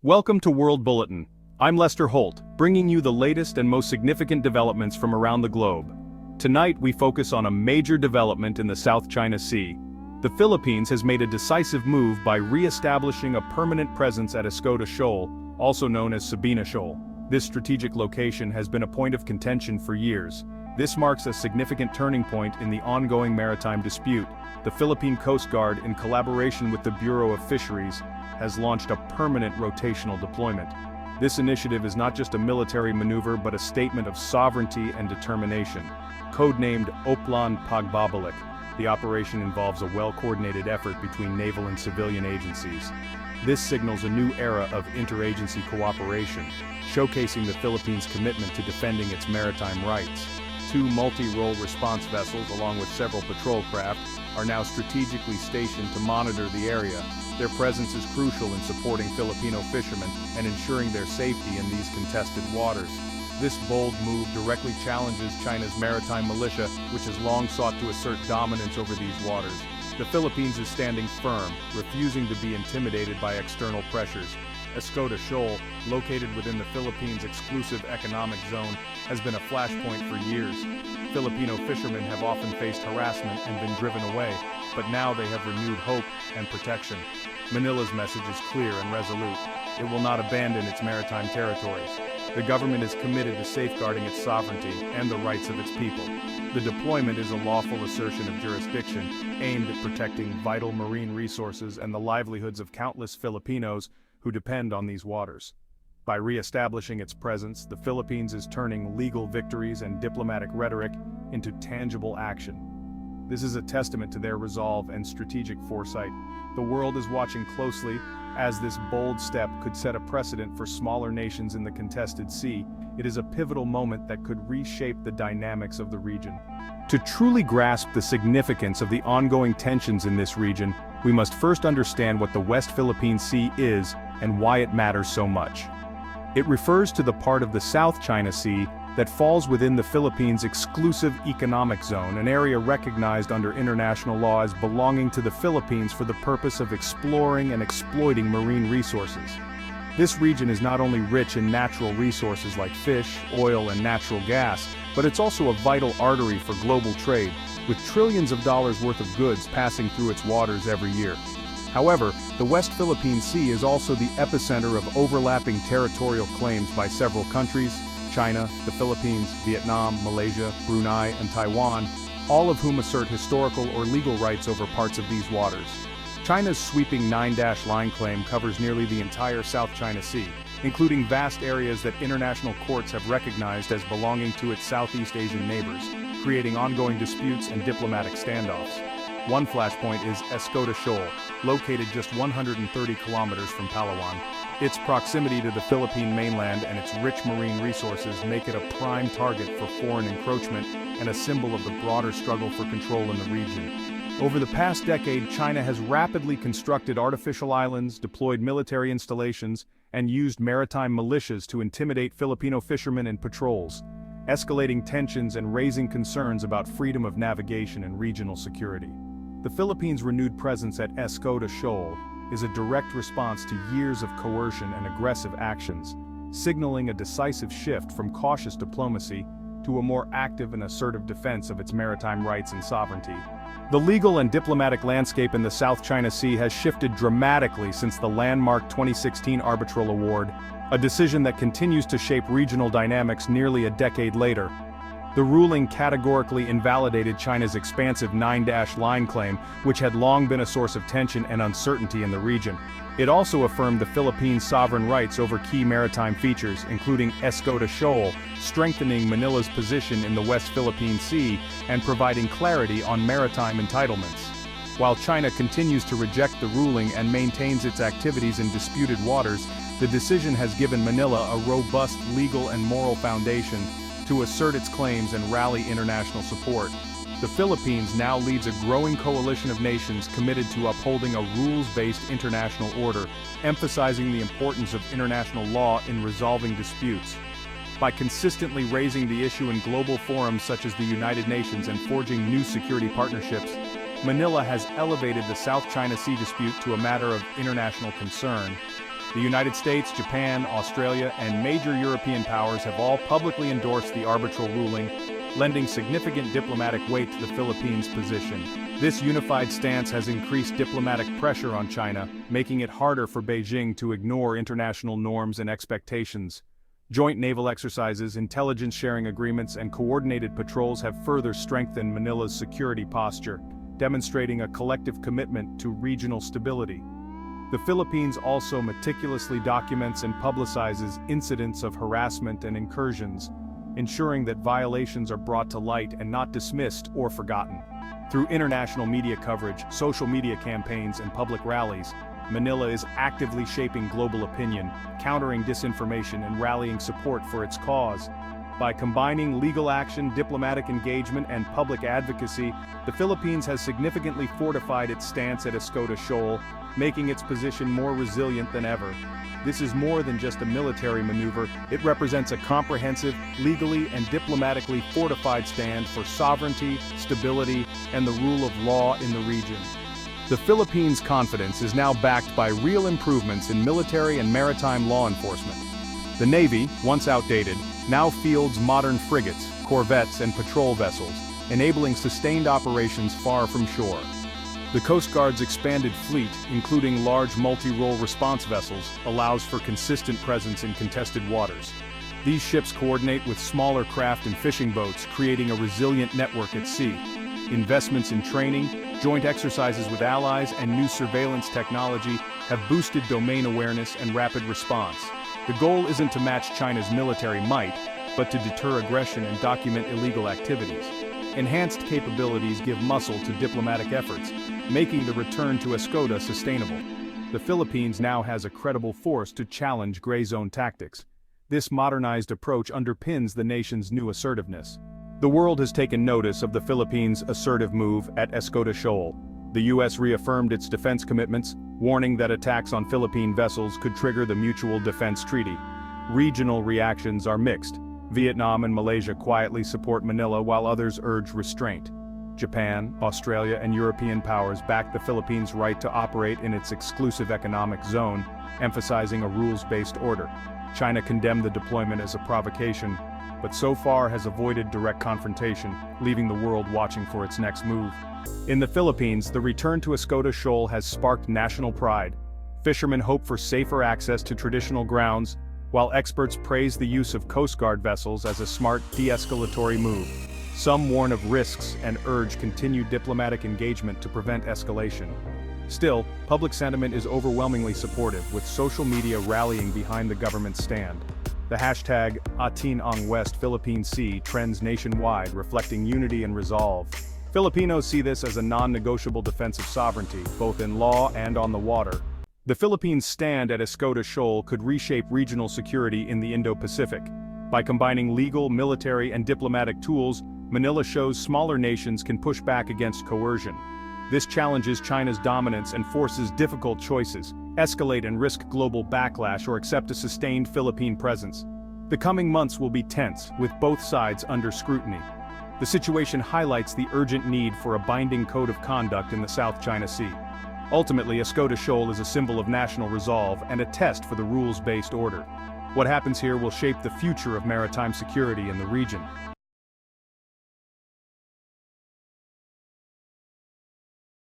Welcome to World Bulletin. I'm Lester Holt, bringing you the latest and most significant developments from around the globe. Tonight we focus on a major development in the South China Sea. The Philippines has made a decisive move by re-establishing a permanent presence at Escoda Shoal, also known as Sabina Shoal. This strategic location has been a point of contention for years. This marks a significant turning point in the ongoing maritime dispute. The Philippine Coast Guard, in collaboration with the Bureau of Fisheries, has launched a permanent rotational deployment. This initiative is not just a military maneuver but a statement of sovereignty and determination. Codenamed Uphold Pagbabalik, the operation involves a well-coordinated effort between naval and civilian agencies. This signals a new era of interagency cooperation, showcasing the Philippines' commitment to defending its maritime rights. Two multi-role response vessels, along with several patrol craft, are now strategically stationed to monitor the area. Their presence is crucial in supporting Filipino fishermen and ensuring their safety in these contested waters. This bold move directly challenges China's maritime militia, which has long sought to assert dominance over these waters. The Philippines is standing firm, refusing to be intimidated by external pressures. Escoda Shoal, located within the Philippines' exclusive economic zone, has been a flashpoint for years. Filipino fishermen have often faced harassment and been driven away, but now they have renewed hope and protection. Manila's message is clear and resolute. It will not abandon its maritime territories. The government is committed to safeguarding its sovereignty and the rights of its people. The deployment is a lawful assertion of jurisdiction, aimed at protecting vital marine resources and the livelihoods of countless Filipinos who depend on these waters. By re-establishing its presence, the Philippines is turning legal victories and diplomatic rhetoric into tangible action. This is a testament to their resolve and strategic foresight. The world is watching closely, as this bold step could set a precedent for smaller nations in the contested sea. It is a pivotal moment that could reshape the dynamics of the region. To truly grasp the significance of the ongoing tensions in this region, we must first understand what the West Philippine Sea is and why it matters so much. It refers to the part of the South China Sea that falls within the Philippines' exclusive economic zone, an area recognized under international law as belonging to the Philippines for the purpose of exploring and exploiting marine resources. This region is not only rich in natural resources like fish, oil, and natural gas, but it's also a vital artery for global trade, with trillions of dollars worth of goods passing through its waters every year. However, the West Philippine Sea is also the epicenter of overlapping territorial claims by several countries: China, the Philippines, Vietnam, Malaysia, Brunei, and Taiwan, all of whom assert historical or legal rights over parts of these waters. China's sweeping 9-line claim covers nearly the entire South China Sea, including vast areas that international courts have recognized as belonging to its Southeast Asian neighbors, creating ongoing disputes and diplomatic standoffs. One flashpoint is Escoda Shoal, located just 130 kilometers from Palawan. Its proximity to the Philippine mainland and its rich marine resources make it a prime target for foreign encroachment and a symbol of the broader struggle for control in the region. Over the past decade, China has rapidly constructed artificial islands, deployed military installations, and used maritime militias to intimidate Filipino fishermen and patrols, escalating tensions and raising concerns about freedom of navigation and regional security. The Philippines' renewed presence at Escoda Shoal is a direct response to years of coercion and aggressive actions, signaling a decisive shift from cautious diplomacy to a more active and assertive defense of its maritime rights and sovereignty. The legal and diplomatic landscape in the South China Sea has shifted dramatically since the landmark 2016 Arbitral award, a decision that continues to shape regional dynamics nearly a decade later. The ruling categorically invalidated China's expansive 9-line claim, which had long been a source of tension and uncertainty in the region. It also affirmed the Philippines' sovereign rights over key maritime features, including Escoda Shoal, strengthening Manila's position in the West Philippine Sea and providing clarity on maritime entitlements. While China continues to reject the ruling and maintains its activities in disputed waters, the decision has given Manila a robust legal and moral foundation to assert its claims and rally international support. The Philippines now leads a growing coalition of nations committed to upholding a rules-based international order, emphasizing the importance of international law in resolving disputes. By consistently raising the issue in global forums such as the United Nations and forging new security partnerships, Manila has elevated the South China Sea dispute to a matter of international concern. The United States, Japan, Australia, and major European powers have all publicly endorsed the arbitral ruling, lending significant diplomatic weight to the Philippines' position. This unified stance has increased diplomatic pressure on China, making it harder for Beijing to ignore international norms and expectations. Joint naval exercises, intelligence sharing agreements, and coordinated patrols have further strengthened Manila's security posture, demonstrating a collective commitment to regional stability. The Philippines also meticulously documents and publicizes incidents of harassment and incursions, ensuring that violations are brought to light and not dismissed or forgotten. Through international media coverage, social media campaigns, and public rallies, Manila is actively shaping global opinion, countering disinformation, and rallying support for its cause. By combining legal action, diplomatic engagement, and public advocacy, the Philippines has significantly fortified its stance at Escoda Shoal, making its position more resilient than ever. This is more than just a military maneuver, it represents a comprehensive, legally and diplomatically fortified stand for sovereignty, stability, and the rule of law in the region. The Philippines' confidence is now backed by real improvements in military and maritime law enforcement. The Navy, once outdated, now fields modern frigates, corvettes, and patrol vessels, enabling sustained operations far from shore. The Coast Guard's expanded fleet, including large multi-role response vessels, allows for consistent presence in contested waters. These ships coordinate with smaller craft and fishing boats, creating a resilient network at sea. Investments in training, joint exercises with allies, and new surveillance technology have boosted domain awareness and rapid response. The goal isn't to match China's military might, but to deter aggression and document illegal activities. Enhanced capabilities give muscle to diplomatic efforts, making the return to Escoda sustainable. The Philippines now has a credible force to challenge gray zone tactics. This modernized approach underpins the nation's new assertiveness. The world has taken notice of the Philippines' assertive move at Escoda Shoal. The U.S. reaffirmed its defense commitments, warning that attacks on Philippine vessels could trigger the Mutual Defense Treaty. Regional reactions are mixed. Vietnam and Malaysia quietly support Manila while others urge restraint. Japan, Australia, and European powers back the Philippines' right to operate in its exclusive economic zone, emphasizing a rules-based order. China condemned the deployment as a provocation, but so far has avoided direct confrontation, leaving the world watching for its next move. In the Philippines, the return to Escoda Shoal has sparked national pride. Fishermen hope for safer access to traditional grounds, while experts praise the use of Coast Guard vessels as a smart de-escalatory move. Some warn of risks and urge continued diplomatic engagement to prevent escalation. Still, public sentiment is overwhelmingly supportive, with social media rallying behind the government's stand. The hashtag Atin ang West Philippine Sea trends nationwide, reflecting unity and resolve. Filipinos see this as a non-negotiable defense of sovereignty, both in law and on the water. The Philippines' stand at Escoda Shoal could reshape regional security in the Indo-Pacific. By combining legal, military, and diplomatic tools, Manila shows smaller nations can push back against coercion. This challenges China's dominance and forces difficult choices: escalate and risk global backlash or accept a sustained Philippine presence. The coming months will be tense, with both sides under scrutiny. The situation highlights the urgent need for a binding code of conduct in the South China Sea. Ultimately, Escoda Shoal is a symbol of national resolve and a test for the rules-based order. What happens here will shape the future of maritime security in the region.